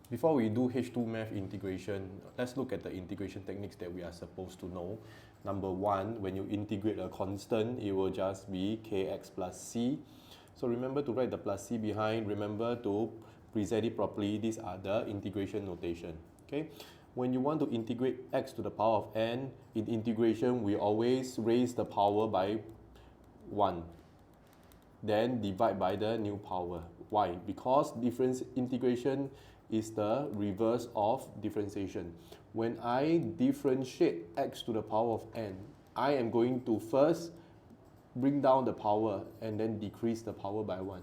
Before we do H2 math integration, let's look at the integration techniques that we are supposed to know. Number one, when you integrate a constant, it will just be kx plus c. So remember to write the plus c behind. Remember to present it properly. These are the integration notation. Okay. When you want to integrate x to the power of n, in integration, we always raise the power by 1. Then divide by the new power. Why? Because difference integration is the reverse of differentiation. When I differentiate x to the power of n, I am going to first bring down the power and then decrease the power by 1.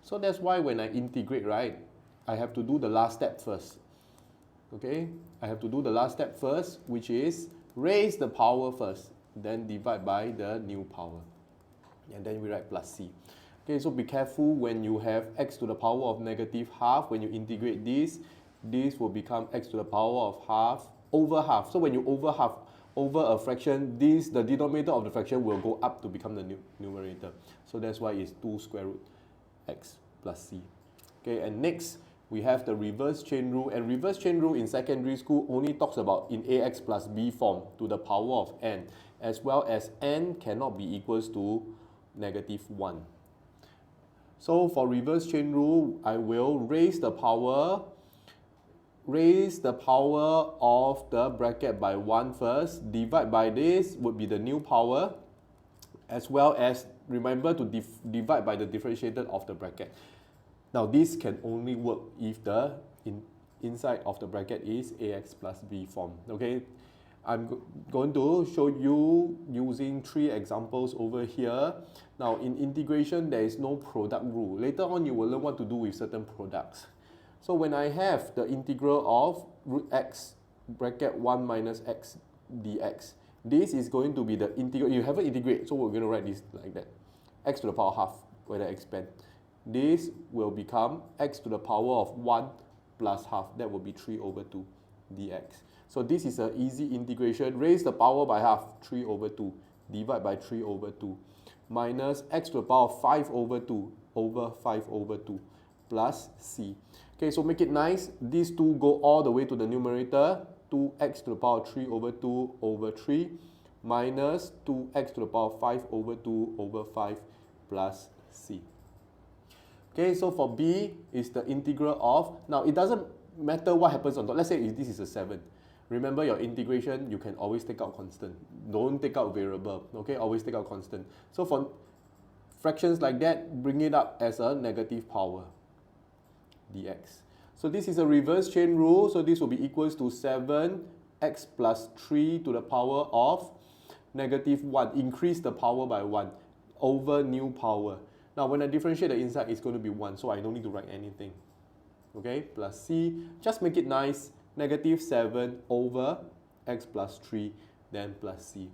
So that's why when I integrate, right, I have to do the last step first. Okay, I have to do the last step first, which is raise the power first, then divide by the new power. And then we write plus c. Okay, so be careful when you have x to the power of negative half. When you integrate this will become x to the power of half over half. So when you over half over a fraction, the denominator of the fraction will go up to become the numerator. So that's why it's 2 square root x plus c. Okay, and next we have the reverse chain rule. And reverse chain rule in secondary school only talks about in ax plus b form to the power of n, as well as n cannot be equals to negative 1. So for reverse chain rule, I will raise the power of the bracket by 1 first, divide by this would be the new power, as well as remember to divide by the differentiated of the bracket. Now this can only work if the inside of the bracket is ax plus b form. Okay, I'm going to show you using 3 examples over here. Now in integration, there is no product rule. Later on you will learn what to do with certain products. So when I have the integral of root x bracket 1 minus x dx, this is going to be the integral. You haven't integrate, so we're going to write this like that. X to the power half when I expand. This will become x to the power of 1 plus half. That will be 3 over 2 dx. So this is an easy integration. Raise the power by half, 3 over 2, divide by 3 over 2, minus x to the power of 5 over 2 over 5 over 2, plus c. Okay, so make it nice. These two go all the way to the numerator, 2x to the power of 3 over 2 over 3, minus 2x to the power of 5 over 2 over 5, plus c. Okay, so for b is the integral of, now it doesn't matter what happens on top. Let's say if this is a 7. Remember your integration, you can always take out constant. Don't take out variable, okay? Always take out constant. So for fractions like that, bring it up as a negative power, dx. So this is a reverse chain rule, so this will be equals to 7x plus 3 to the power of negative 1. Increase the power by 1 over new power. Now when I differentiate the inside, it's going to be 1, so I don't need to write anything. Okay, plus c, just make it nice, negative 7 over x plus 3, then plus c.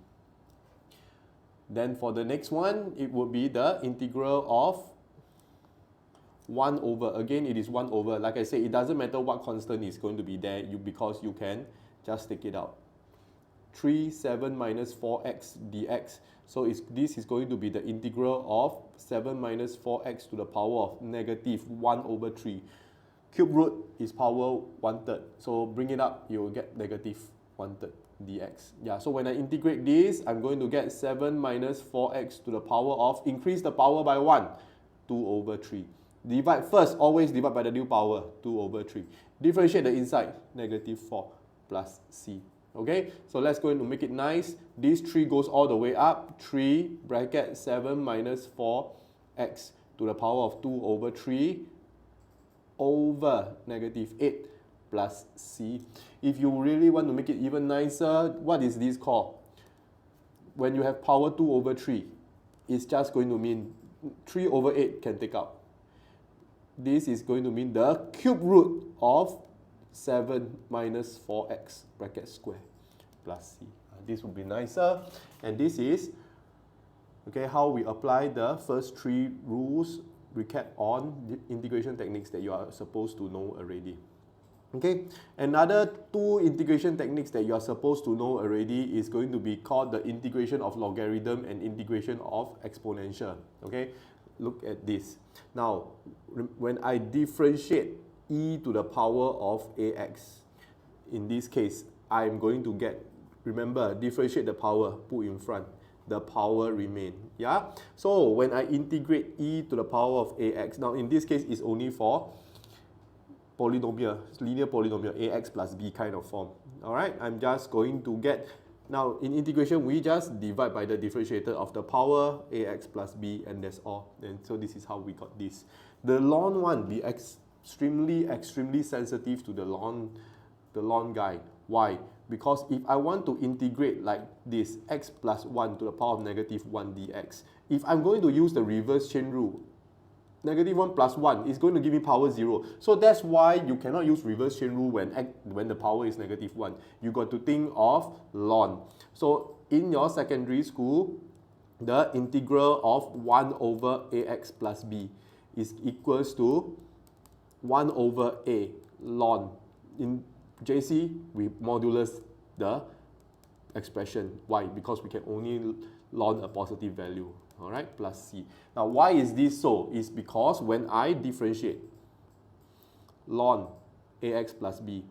Then for the next one, it would be the integral of 1 over, again it is 1 over, like I said, it doesn't matter what constant is going to be there because you can just take it out. 3, 7 minus 4x dx, so this is going to be the integral of 7 minus 4x to the power of negative 1 over 3. Cube root is power 1/3, so bring it up, you will get negative 1/3 dx. Yeah, so when I integrate this, I'm going to get 7 minus 4x to the power of, increase the power by 1, 2 over 3. Divide first, always divide by the new power, 2 over 3. Differentiate the inside, negative 4 plus c. Okay, so let's go and make it nice. This 3 goes all the way up, 3 bracket 7 minus 4x to the power of 2 over 3 over negative 8 plus c. If you really want to make it even nicer, what is this called? When you have power 2 over 3, it's just going to mean 3 over 8 can take out. This is going to mean the cube root of 7 minus 4x bracket square plus c. This would be nicer. And this is how we apply the first 3 rules, recap on the integration techniques that you are supposed to know already. Okay, another 2 integration techniques that you are supposed to know already is going to be called the integration of logarithm and integration of exponential. Okay, look at this. Now, when I differentiate e to the power of ax. In this case, I'm going to get, remember, differentiate the power, put in front. The power remain. Yeah? So when I integrate e to the power of ax, now in this case it's only for polynomial, linear polynomial, ax plus b kind of form. Alright, I'm just going to get, now in integration we just divide by the differentiator of the power ax plus b, and that's all. And so this is how we got this. The ln one, be extremely sensitive to the ln guy. Why? Because if I want to integrate like this, x plus 1 to the power of negative 1 dx, if I'm going to use the reverse chain rule, negative 1 plus 1 is going to give me power 0. So that's why you cannot use reverse chain rule when the power is negative 1. You got to think of ln. So in your secondary school, the integral of 1 over ax plus b is equals to 1 over a ln. In JC, we modulus the expression. Why? Because we can only ln a positive value. Alright, plus c. Now why is this so? It's because when I differentiate ln ax plus b,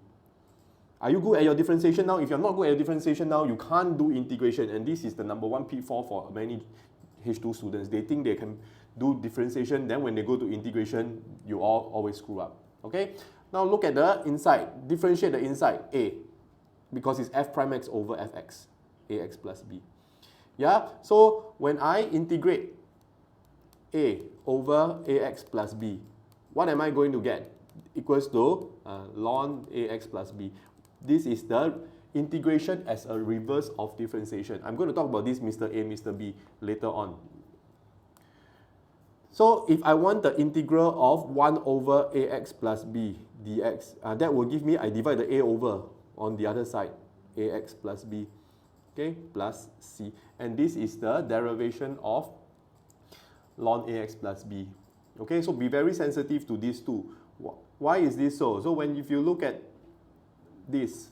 are you good at your differentiation now? If you're not good at your differentiation now, you can't do integration, and this is the number one pitfall for many H2 students. They think they can do differentiation, then when they go to integration, you all always screw up. Okay? Now look at the inside. Differentiate the inside, a, because it's f prime x over fx, ax plus b. Yeah, so when I integrate a over ax plus b, what am I going to get? Equals to ln ax plus b. This is the integration as a reverse of differentiation. I'm going to talk about this Mr. A, Mr. B later on. So if I want the integral of 1 over ax plus b dx, that will give me, I divide the a over on the other side, ax plus b, okay, plus c. And this is the derivation of ln ax plus b. Okay, so be very sensitive to these two. Why is this so? So if you look at this,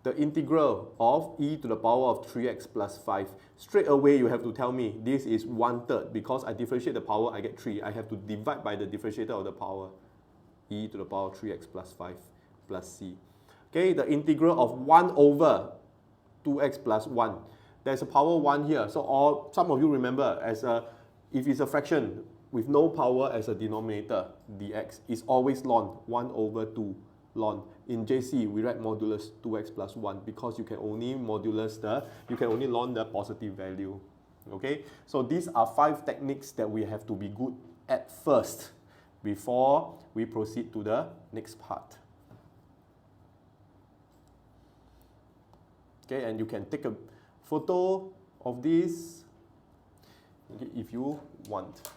the integral of e to the power of 3x plus 5, straight away you have to tell me this is 1/3, because I differentiate the power, I get 3. I have to divide by the differentiator of the power, e to the power of 3x plus 5 plus c. Okay, the integral of 1 over 2x plus 1. There's a power 1 here. So some of you remember, if it's a fraction with no power as a denominator, dx is always ln 1 over 2 ln. In JC, we write modulus 2x plus 1 because you can only ln the positive value. Okay, so these are 5 techniques that we have to be good at first before we proceed to the next part. Okay, and you can take a photo of this if you want.